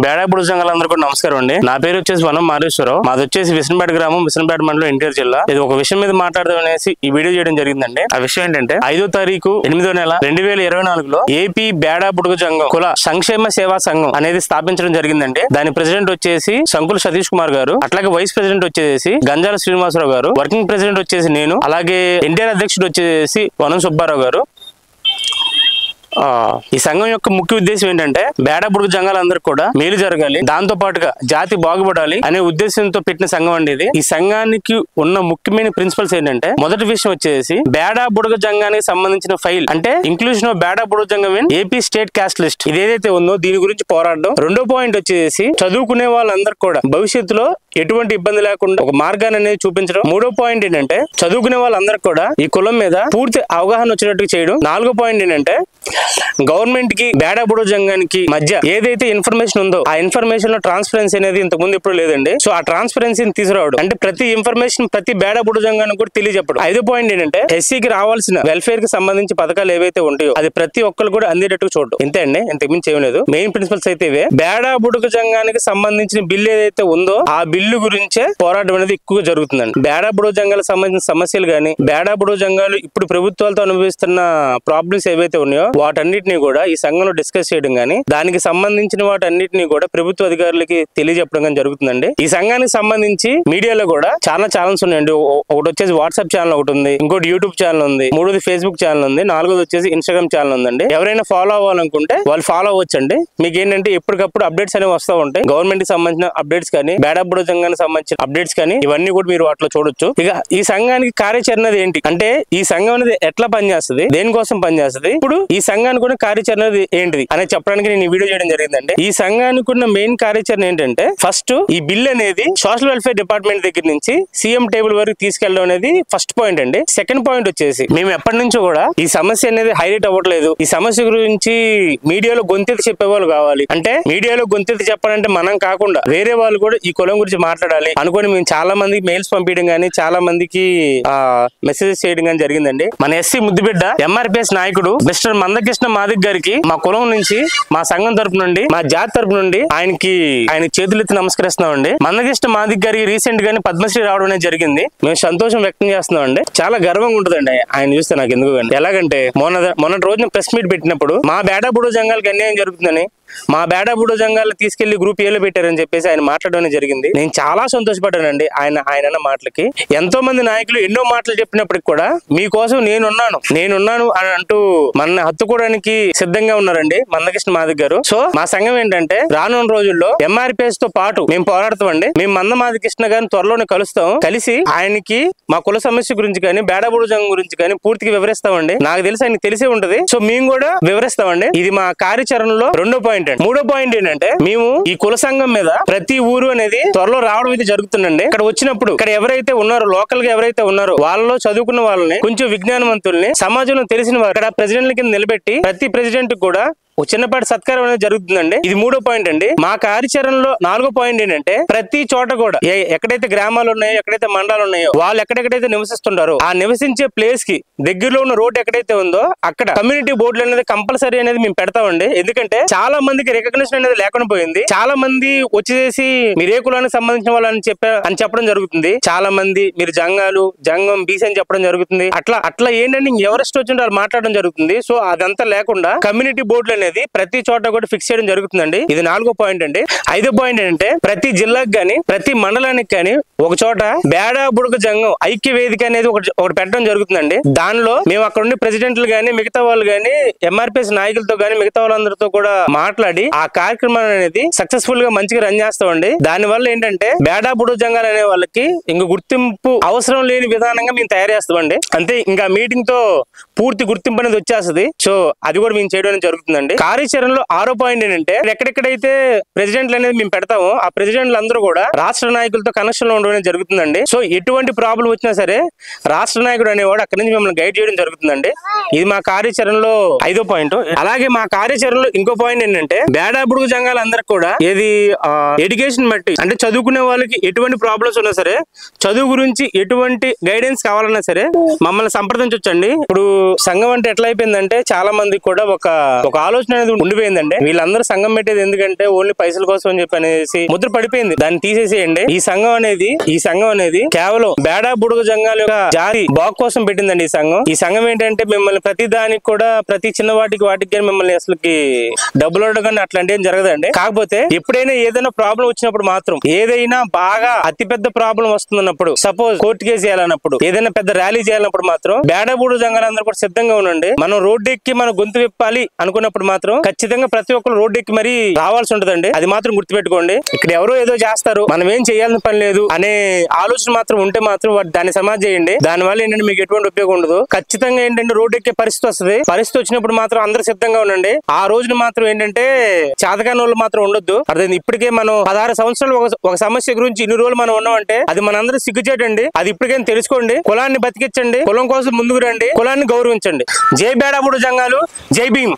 బేడా బుడుగు సంఘాలందరూ కూడా నమస్కారం అండి. నా పేరు వచ్చేసి వనం మారేశ్వరరావు. మాది వచ్చేసి విసనపేట గ్రామం, విసనపేట మండలం, ఎన్టీఆర్ జిల్లా. ఇది ఒక విషయం మీద మాట్లాడదాం అనేసి ఈ వీడియో చేయడం జరిగిందండి. ఆ విషయం ఏంటంటే 5వ తారీఖు 8వ నెల 2024లో ఏపీ బేడా బుడుగు సంఘం కుల సంక్షేమ సేవా సంఘం అనేది స్థాపించడం జరిగిందండి. దాని ప్రెసిడెంట్ వచ్చేసి సంకుల సతీష్ కుమార్ గారు, అట్లాగే వైస్ ప్రెసిడెంట్ వచ్చేసి గంజాల శ్రీనివాసరావు గారు, వర్కింగ్ ప్రెసిడెంట్ వచ్చేసి నేను, అలాగే ఎన్టీఆర్ అధ్యక్షుడు వచ్చేసి వనం సుబ్బారావు గారు. ఈ సంఘం యొక్క ముఖ్య ఉద్దేశం ఏంటంటే బేడా బుడుగు సంఘాలందరికీ కూడా మేలు జరగాలి, దాంతో పాటుగా జాతి బాగుపడాలి అనే ఉద్దేశంతో పెట్టిన సంఘం అండి ఇది. ఈ సంఘానికి ఉన్న ముఖ్యమైన ప్రిన్సిపల్స్ ఏంటంటే, మొదటి విషయం వచ్చేసి బేడా బుడుగు సంఘానికి సంబంధించిన ఫైల్ అంటే ఇంక్లూషన్ ఆఫ్ బేడా బుడుగు సంఘం in AP state caste list, ఇది ఏదైతే ఉందో దీని గురించి పోరాడడం. రెండో పాయింట్ వచ్చేసి చదువుకునే వాళ్ళందరూ కూడా భవిష్యత్తులో ఎటువంటి ఇబ్బంది లేకుండా ఒక మార్గాన్ని అనేది చూపించడం. మూడో పాయింట్ ఏంటంటే చదువుకునే వాళ్ళందరికీ కూడా ఈ కులం మీద పూర్తి అవగాహన వచ్చేటట్టు చేయడం. నాలుగో పాయింట్ ఏంటంటే గవర్నమెంట్ కి బేడా బుడుగు సంఘానికి మధ్య ఏదైతే ఇన్ఫర్మేషన్ ఉందో ఆ ఇన్ఫర్మేషన్ లో ట్రాన్స్పరెన్సీ అనేది ఇంతకు ముందు ఎప్పుడు లేదండి. సో ఆ ట్రాన్స్పరెన్సీని తీసుకురావడం అంటే ప్రతి ఇన్ఫర్మేషన్ ప్రతి బేడా బుడుగు సంఘానికి కూడా తెలియజెప్పడం. ఐదో పాయింట్ ఏంటంటే ఎస్సీకి రావాల్సిన వెల్ఫేర్ కి సంబంధించి పథకాలు ఏవైతే ఉంటాయో అది ప్రతి ఒక్కరు కూడా అందేటట్టు చూడడం. ఇంతే అండి, ఇంతకు మించి ఏం లేదు. మెయిన్ ప్రిన్సిపల్స్ అయితే ఇవే. బేడా బుడుగు సంఘానికి సంబంధించిన బిల్లు ఏదైతే ఉందో ఆ బిల్లు గురించే పోరాటం అనేది ఎక్కువగా జరుగుతుందండి. బేడా బుడుగు సంఘాలకు సంబంధించిన సమస్యలు కానీ, బేడా బుడుగు సంఘాలు ఇప్పుడు ప్రభుత్వాలతో అనుభవిస్తున్న ప్రాబ్లమ్స్ ఏవైతే ఉన్నాయో వాటన్నిటిని కూడా ఈ సంఘంలో డిస్కస్ చేయడం గానీ, దానికి సంబంధించిన వాటన్నిటిని కూడా ప్రభుత్వ అధికారులకి తెలియజెప్పడం కానీ జరుగుతుందండి. ఈ సంఘానికి సంబంధించి మీడియాలో కూడా చాలా ఛానల్స్ ఉన్నాయండి. ఒకటి వచ్చేసి వాట్సాప్ ఛానల్ ఒకటి ఉంది, ఇంకోటి యూట్యూబ్ ఛానల్ ఉంది, మూడోది ఫేస్బుక్ ఛానల్ ఉంది, నాలుగోది వచ్చేసి ఇన్స్టాగ్రామ్ ఛానల్ ఉందండి. ఎవరైనా ఫాలో అవ్వాలనుకుంటే వాళ్ళు ఫాలో అవ్వచ్చండి. మీకు ఏంటంటే ఎప్పటికప్పుడు అప్డేట్స్ అనేవి వస్తూ ఉంటాయి. గవర్నమెంట్ కి సంబంధించిన అప్డేట్స్ కానీ, బేడా బుడుగు సంఘానికి సంబంధించిన అప్డేట్స్ కానీ ఇవన్నీ కూడా మీరు వాటిలో చూడొచ్చు. ఇక ఈ సంఘానికి కార్యాచరణ ఏంటి అంటే, ఈ సంఘం అనేది ఎట్లా పనిచేస్తుంది, దేనికోసం పనిచేస్తుంది, ఇప్పుడు ఈ సంఘానికి కూడా కార్యాచరణ ఏంటిది అనేది చెప్పడానికి నేను ఈ వీడియో చేయడం జరిగిందండి. ఈ సంఘానికి ఉన్న మెయిన్ కార్యాచరణ ఏంటంటే, ఫస్ట్ ఈ బిల్ అనేది సోషల్ వెల్ఫేర్ డిపార్ట్మెంట్ దగ్గర నుంచి సీఎం టేబుల్ వరకు తీసుకెళ్ళడం అనేది ఫస్ట్ పాయింట్ అండి. సెకండ్ పాయింట్ వచ్చేసి మేము ఎప్పటి నుంచో కూడా ఈ సమస్య అనేది హైలైట్ అవ్వట్లేదు. ఈ సమస్య గురించి మీడియాలో గొంతెత్తి చెప్పేవాళ్ళు కావాలి. అంటే మీడియాలో గొంతెత్తి చెప్పాలంటే మనం కాకుండా వేరే వాళ్ళు కూడా ఈ కులం గురించి మాట్లాడాలి అనుకుని మేము చాలా మందికి మెయిల్స్ పంపించడం గానీ, చాలా మందికి మెసేజెస్ చేయడం కానీ జరిగిందండి. మన ఎస్సీ ముద్దుబిడ్డ ఎంఆర్పిఎస్ నాయకుడు మిస్టర్ మందకృష్ణ మాదిక్ గారికి మా కులం నుంచి, మా సంఘం తరపు నుండి, మా జాతి తరపు నుండి ఆయన చేతులెత్తి నమస్కరిస్తున్నామండి. మందకృష్ణ మాదిక్ గారికి రీసెంట్ గానే పద్మశ్రీ రావడం అనేది జరిగింది. మేము సంతోషం వ్యక్తం చేస్తున్నాం అండి. చాలా గర్వంగా ఉంటుందండి ఆయన చూస్తే నాకు. ఎందుకు ఎలాగంటే మొన్నటి రోజున ప్రెస్ మీట్ పెట్టినప్పుడు మా బేడా బుడుగు సంఘాలకు అన్యాయం జరుగుతుందని, మా బేడా బుడుగు సంఘాలను తీసుకెళ్లి గ్రూప్ ఏలో పెట్టారని చెప్పేసి ఆయన మాట్లాడడం జరిగింది. నేను చాలా సంతోషపడ్డానండి ఆయన మాటలకి. ఎంతో మంది నాయకులు ఎన్నో మాటలు చెప్పినప్పటికి కూడా మీకోసం నేనున్నాను అని అంటూ మన హత్తుకోవడానికి సిద్ధంగా ఉన్నారండి మందకృష్ణ మాదిక్ గారు. సో మా సంఘం ఏంటంటే రానున్న రోజుల్లో ఎంఆర్పిఎస్ తో పాటు మేము పోరాడతామండి. మేము మంద మాదికృష్ణ గారిని త్వరలోనే కలిసి ఆయనకి మా కుల సమస్య గురించి కానీ, బేడా బుడుగు సంఘం గురించి కానీ పూర్తిగా వివరిస్తామండి. నాకు తెలిసి ఆయనకి తెలిసే ఉంటది. సో మేము కూడా వివరిస్తామండి. ఇది మా కార్యాచరణలో రెండో పాయింట్. మూడో పాయింట్ ఏంటంటే, మేము ఈ కుల సంఘం మీద ప్రతి ఊరు అనేది త్వరలో రావడం అయితే జరుగుతుందండి. ఇక్కడ వచ్చినప్పుడు ఇక్కడ ఎవరైతే ఉన్నారో, లోకల్ గా ఎవరైతే ఉన్నారో వాళ్ళలో చదువుకున్న వాళ్ళని, కొంచెం విజ్ఞానవంతుల్ని, సమాజంలో తెలిసిన వారు ఇక్కడ ప్రెసిడెంట్ల కింద నిలబెట్టి ప్రతి ప్రెసిడెంట్ కూడా ఒక చిన్నపాటి సత్కారం అనేది జరుగుతుందండి. ఇది మూడో పాయింట్ అండి. మా కార్యాచరణలో నాలుగో పాయింట్ ఏంటంటే, ప్రతి చోట కూడా ఎక్కడైతే గ్రామాలు ఉన్నాయో, ఎక్కడైతే మండలాలు ఉన్నాయో, వాళ్ళు ఎక్కడెక్కడైతే నివసిస్తుంటారో ఆ నివసించే ప్లేస్ కి దగ్గరలో ఉన్న రోడ్ ఎక్కడైతే ఉందో అక్కడ కమ్యూనిటీ బోర్డులు అనేది కంపల్సరీ అనేది మేము పెడతామండి. ఎందుకంటే చాలా మందికి రికగ్నిషన్ అనేది లేకుండా పోయింది. చాలా మంది వచ్చేసి మీరు ఏ కులానికి సంబంధించిన వాళ్ళు అని చెప్పడం జరుగుతుంది. చాలా మంది మీరు జంగం బీసీ అని చెప్పడం జరుగుతుంది. అట్లా ఏంటంటే ఎవరెస్ట్ వచ్చిన వాళ్ళు మాట్లాడడం జరుగుతుంది. సో అదంతా లేకుండా కమ్యూనిటీ బోర్డులు అనేది ప్రతి చోట కూడా ఫిక్స్ చేయడం జరుగుతుందండి. ఇది నాలుగో పాయింట్ అండి. ఐదో పాయింట్ ఏంటంటే, ప్రతి జిల్లాకి గానీ, ప్రతి మండలానికి కానీ ఒక చోట బేడా బుడుగు సంఘం ఐక్య వేదిక అనేది ఒకటి పెట్టడం జరుగుతుందండి. దానిలో మేము అక్కడ ఉండే ప్రెసిడెంట్లు గానీ, మిగతా వాళ్ళు గానీ, ఎంఆర్పిఎస్ నాయకులతో గానీ, మిగతా వాళ్ళందరితో కూడా మాట్లాడి ఆ కార్యక్రమాన్ని అనేది సక్సెస్ఫుల్ గా మంచిగా రన్ చేస్తామండి. దాని వల్ల ఏంటంటే బేడా బుడుగు సంఘాలు అనే వాళ్ళకి ఇంక గుర్తింపు అవసరం లేని విధానంగా మేము తయారు చేస్తామండి. అంతే, ఇంకా మీటింగ్ తో పూర్తి గుర్తింపు అనేది వచ్చేస్తుంది. సో అది కూడా మేము చేయడం జరుగుతుందండి. కార్యాచరణలో ఆరో పాయింట్ ఏంటంటే, ఎక్కడెక్కడైతే ప్రెసిడెంట్లు అనేది మేము పెడతామో ఆ ప్రెసిడెంట్లు అందరూ కూడా రాష్ట్ర నాయకులతో కనెక్షన్ లో ఉండడం జరుగుతుందండి. సో ఎటువంటి ప్రాబ్లం వచ్చినా సరే రాష్ట్ర నాయకుడు అనేవాడు అక్కడి నుంచి మిమ్మల్ని గైడ్ చేయడం జరుగుతుందండి. ఇది మా కార్యాచరణలో ఐదో పాయింట్. అలాగే మా కార్యాచరణలో ఇంకో పాయింట్ ఏంటంటే, బేడా బుడుగు సంఘాలందరికీ కూడా ఏది ఎడ్యుకేషన్ బట్టి, అంటే చదువుకునే వాళ్ళకి ఎటువంటి ప్రాబ్లమ్స్ ఉన్నా సరే, చదువు గురించి ఎటువంటి గైడెన్స్ కావాలన్నా సరే మమ్మల్ని సంప్రదించొచ్చండి. ఇప్పుడు సంఘం అంటే ఎట్లా అయిపోయిందంటే, చాలా మందికి కూడా ఒక ఆలోచన ఆలోచన అనేది ఉండిపోయిందండి. వీళ్ళందరూ సంఘం పెట్టేది ఎందుకంటే ఓన్లీ పైసల కోసం అని చెప్పి అనేసి ముద్ర పడిపోయింది. దాన్ని తీసేసేయండి. ఈ సంఘం అనేది కేవలం బేడా బుడుగు జంగాల యొక్క జాతి బాగు కోసం పెట్టిందండి. ఈ సంఘం ఏంటంటే మిమ్మల్ని ప్రతి దానికి కూడా ప్రతి చిన్న వాటికి కానీ మిమ్మల్ని అసలుకి డబ్బులు అడగని అట్లాంటి ఏం జరగదండి. కాకపోతే ఎప్పుడైనా ఏదైనా ప్రాబ్లం వచ్చినప్పుడు మాత్రం, ఏదైనా బాగా అతిపెద్ద ప్రాబ్లం వస్తున్నప్పుడు, సపోజ్ కోర్టు కేసు చేయాలన్నప్పుడు, ఏదైనా పెద్ద ర్యాలీ చేయాలన్నప్పుడు మాత్రం బేడా బుడుగు జంగాలందరూ కూడా సిద్ధంగా ఉండండి. మనం రోడ్డు ఎక్కి మనం గొంతు విప్పాలి అనుకున్నప్పుడు మాత్రం ఖచ్చితంగా ప్రతి ఒక్కరు రోడ్డు ఎక్కి మరీ రావాల్సి ఉంటదండి. అది మాత్రం గుర్తుపెట్టుకోండి. ఇక్కడ ఎవరో ఏదో చేస్తారు, మనం ఏం చేయాల్సిన పని లేదు అనే ఆలోచన మాత్రం ఉంటే మాత్రం దాన్ని సమాజ్ చేయండి. దాని వల్ల ఏంటంటే మీకు ఎటువంటి ఉపయోగం ఉండదు. ఖచ్చితంగా ఏంటంటే రోడ్డు ఎక్కే పరిస్థితి వస్తుంది. పరిస్థితి వచ్చినప్పుడు మాత్రం అందరూ సిద్ధంగా ఉండండి. ఆ రోజున మాత్రం ఏంటంటే చేతకాని వాళ్ళు మాత్రం ఉండొద్దు. అర్థం. ఇప్పటికే మనం 16 సంవత్సరాలు ఒక సమస్య గురించి ఇన్ని రోజులు మనం ఉన్నామంటే అది మనందరూ సిగ్గుచేటండి. అది ఇప్పటికైనా తెలుసుకోండి. కులాన్ని బతికించండి. కులం కోసం ముందుకు రండి. కులాన్ని గౌరవించండి. జై బేడా బుడుగు జంగాలు, జై భీమ్.